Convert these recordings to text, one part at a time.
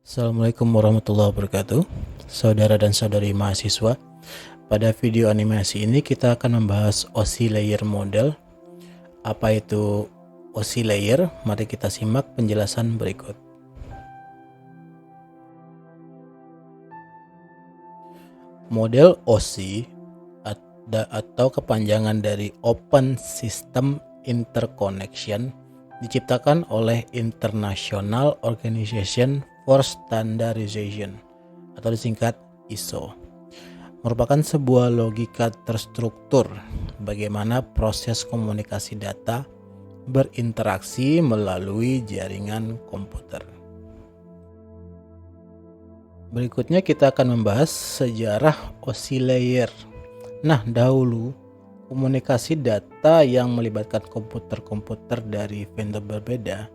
Assalamualaikum warahmatullahi wabarakatuh, saudara dan saudari mahasiswa. Pada video animasi ini kita akan membahas OSI layer model. Apa itu OSI layer? Mari kita simak penjelasan berikut. Model OSI atau kepanjangan dari Open System Interconnection diciptakan oleh International Organization for Standardization atau disingkat ISO. Merupakan sebuah logika terstruktur bagaimana proses komunikasi data berinteraksi melalui jaringan komputer. Berikutnya kita akan membahas sejarah OSI layer. Nah, dahulu komunikasi data yang melibatkan komputer-komputer dari vendor berbeda.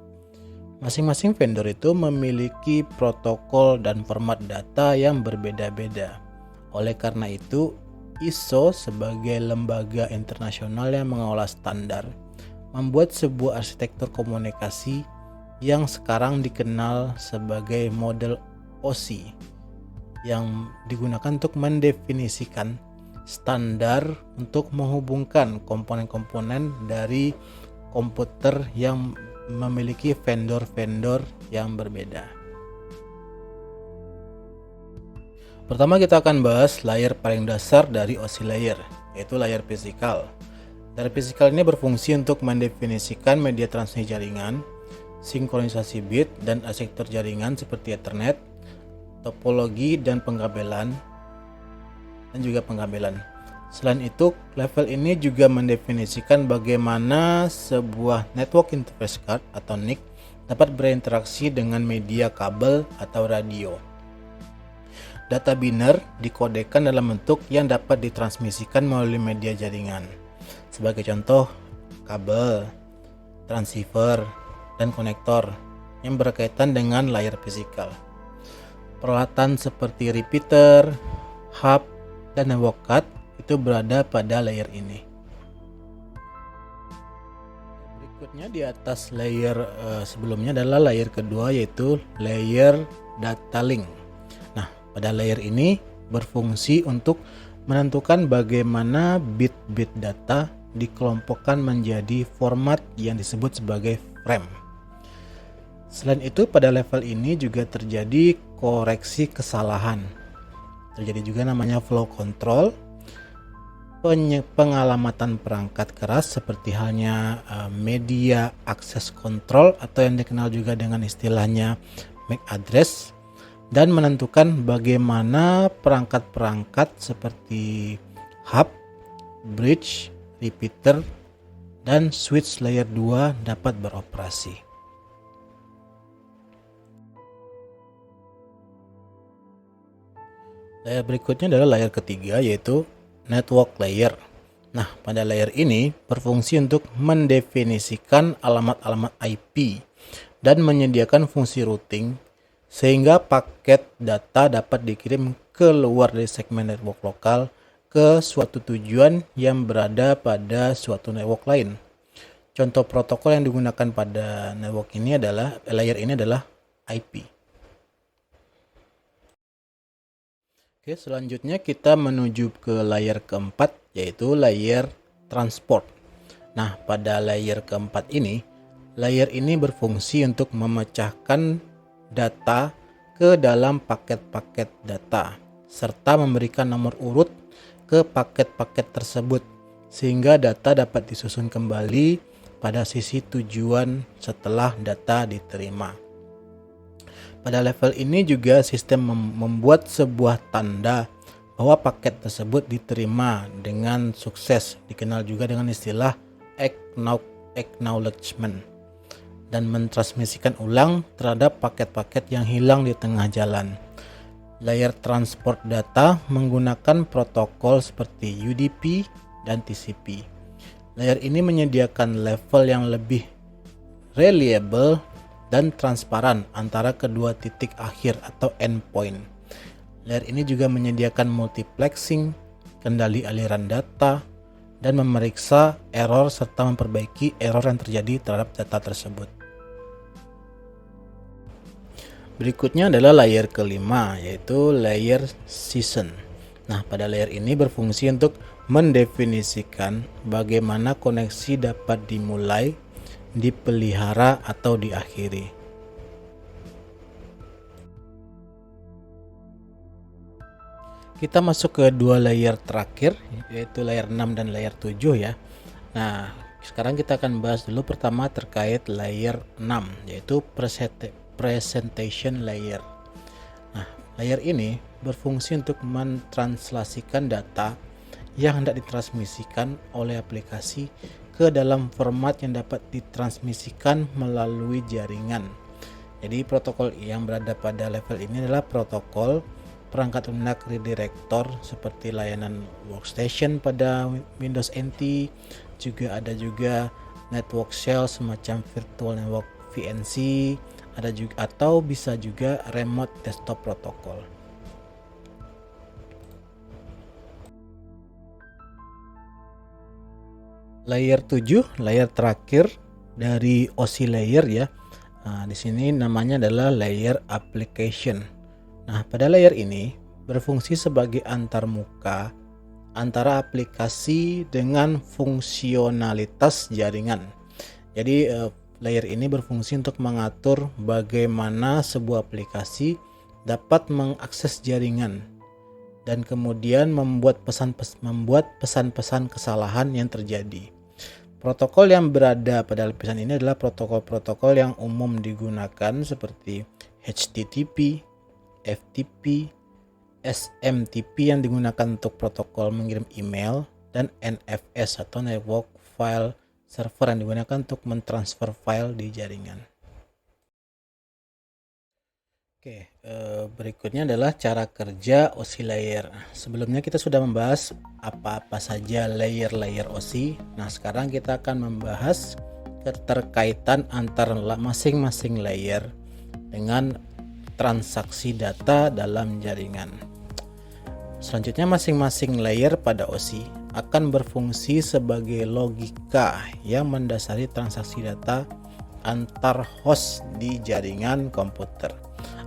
Masing-masing vendor itu memiliki protokol dan format data yang berbeda-beda. Oleh karena itu, ISO sebagai lembaga internasional yang mengelola standar membuat sebuah arsitektur komunikasi yang sekarang dikenal sebagai model OSI yang digunakan untuk mendefinisikan standar untuk menghubungkan komponen-komponen dari komputer yang memiliki vendor-vendor yang berbeda. Pertama kita akan bahas layer paling dasar dari OSI layer, yaitu layer fisikal. Layer fisikal ini berfungsi untuk mendefinisikan media transmisi jaringan, sinkronisasi bit dan arsitektur jaringan seperti Ethernet, topologi dan pengkabelan, dan juga pengkabelan. Selain itu, level ini juga mendefinisikan bagaimana sebuah network interface card atau NIC dapat berinteraksi dengan media kabel atau radio. Data biner dikodekan dalam bentuk yang dapat ditransmisikan melalui media jaringan. Sebagai contoh, kabel, transceiver, dan konektor yang berkaitan dengan layar fisikal. Peralatan seperti repeater, hub, dan network card itu berada pada layer ini. Berikutnya di atas layer sebelumnya adalah layer kedua, yaitu layer data link. Nah, pada layer ini berfungsi untuk menentukan bagaimana bit-bit data dikelompokkan menjadi format yang disebut sebagai frame. Selain itu, pada level ini juga terjadi koreksi kesalahan. Terjadi juga namanya flow control, pengalamatan perangkat keras seperti halnya media access control atau yang dikenal juga dengan istilahnya MAC address, dan menentukan bagaimana perangkat-perangkat seperti hub, bridge, repeater, dan switch layer 2 dapat beroperasi. Layer berikutnya adalah layer ketiga, yaitu network layer. Nah, pada layer ini berfungsi untuk mendefinisikan alamat-alamat IP dan menyediakan fungsi routing sehingga paket data dapat dikirim keluar dari segmen network lokal ke suatu tujuan yang berada pada suatu network lain. Contoh protokol yang digunakan pada network ini adalah layer ini adalah IP. Oke, selanjutnya kita menuju ke layer keempat, yaitu layer transport. Nah, pada layer keempat ini, layer ini berfungsi untuk memecahkan data ke dalam paket-paket data, serta memberikan nomor urut ke paket-paket tersebut, sehingga data dapat disusun kembali pada sisi tujuan setelah data diterima. Pada level ini juga sistem membuat sebuah tanda bahwa paket tersebut diterima dengan sukses, dikenal juga dengan istilah acknowledgement, dan mentransmisikan ulang terhadap paket-paket yang hilang di tengah jalan. Layer transport data menggunakan protokol seperti UDP dan TCP. Layer ini menyediakan level yang lebih reliable dan transparan antara kedua titik akhir atau endpoint. Layer ini juga menyediakan multiplexing, kendali aliran data, dan memeriksa error serta memperbaiki error yang terjadi terhadap data tersebut. Berikutnya adalah layer kelima, yaitu layer season. Nah, pada layer ini berfungsi untuk mendefinisikan bagaimana koneksi dapat dimulai, dipelihara, atau diakhiri. Kita masuk ke dua layer terakhir, yaitu layer 6 dan layer 7 ya. Nah, sekarang kita akan bahas dulu pertama terkait layer 6, yaitu presentation layer. Nah, layer ini berfungsi untuk mentranslasikan data yang hendak ditransmisikan oleh aplikasi ke dalam format yang dapat ditransmisikan melalui jaringan. Jadi protokol yang berada pada level ini adalah protokol perangkat lunak redirector seperti layanan workstation pada Windows NT, juga ada network shell semacam virtual network VNC, ada juga atau bisa juga remote desktop protocol. Layer 7, layer terakhir dari OSI layer ya. Nah, di sini namanya adalah layer application. Nah, pada layer ini berfungsi sebagai antarmuka antara aplikasi dengan fungsionalitas jaringan. Jadi layer ini berfungsi untuk mengatur bagaimana sebuah aplikasi dapat mengakses jaringan dan kemudian membuat pesan-pesan kesalahan yang terjadi. Protokol yang berada pada lapisan ini adalah protokol-protokol yang umum digunakan seperti HTTP, FTP, SMTP yang digunakan untuk protokol mengirim email, dan NFS atau Network File Server yang digunakan untuk mentransfer file di jaringan. Oke, berikutnya adalah cara kerja OSI layer. Sebelumnya kita sudah membahas apa-apa saja layer-layer OSI. Nah, sekarang kita akan membahas keterkaitan antara masing-masing layer dengan transaksi data dalam jaringan. Selanjutnya, masing-masing layer pada OSI akan berfungsi sebagai logika yang mendasari transaksi data antar host di jaringan komputer.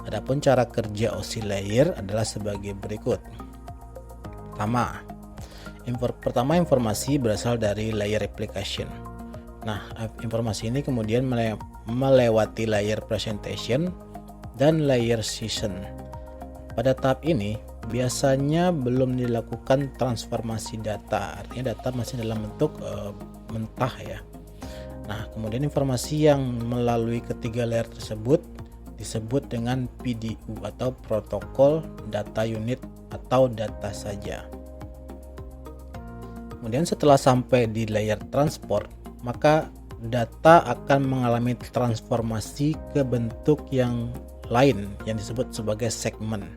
Adapun cara kerja OSI layer adalah sebagai berikut. Pertama, informasi berasal dari layer application. Nah, informasi ini kemudian melewati layer presentation dan layer season. Pada tahap ini biasanya belum dilakukan transformasi data, artinya data masih dalam bentuk mentah ya. Nah, kemudian informasi yang melalui ketiga layer tersebut disebut dengan PDU atau protokol data unit atau data saja. Kemudian setelah sampai di layer transport, maka data akan mengalami transformasi ke bentuk yang lain yang disebut sebagai segmen.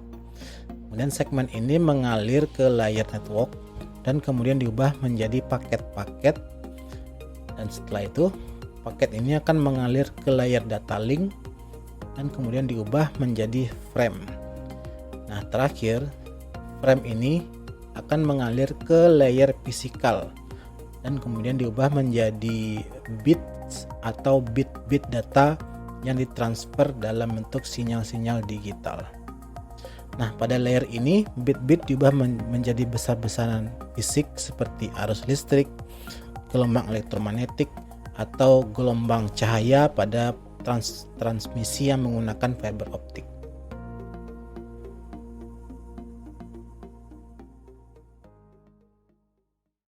Kemudian segmen ini mengalir ke layer network dan kemudian diubah menjadi paket-paket, dan setelah itu paket ini akan mengalir ke layer data link dan kemudian diubah menjadi frame. Nah, terakhir frame ini akan mengalir ke layer physical dan kemudian diubah menjadi bits atau bit-bit data yang ditransfer dalam bentuk sinyal-sinyal digital. Nah, pada layer ini bit-bit diubah menjadi besar-besaran fisik seperti arus listrik, gelombang elektromagnetik, atau gelombang cahaya pada transmisi yang menggunakan fiber optik.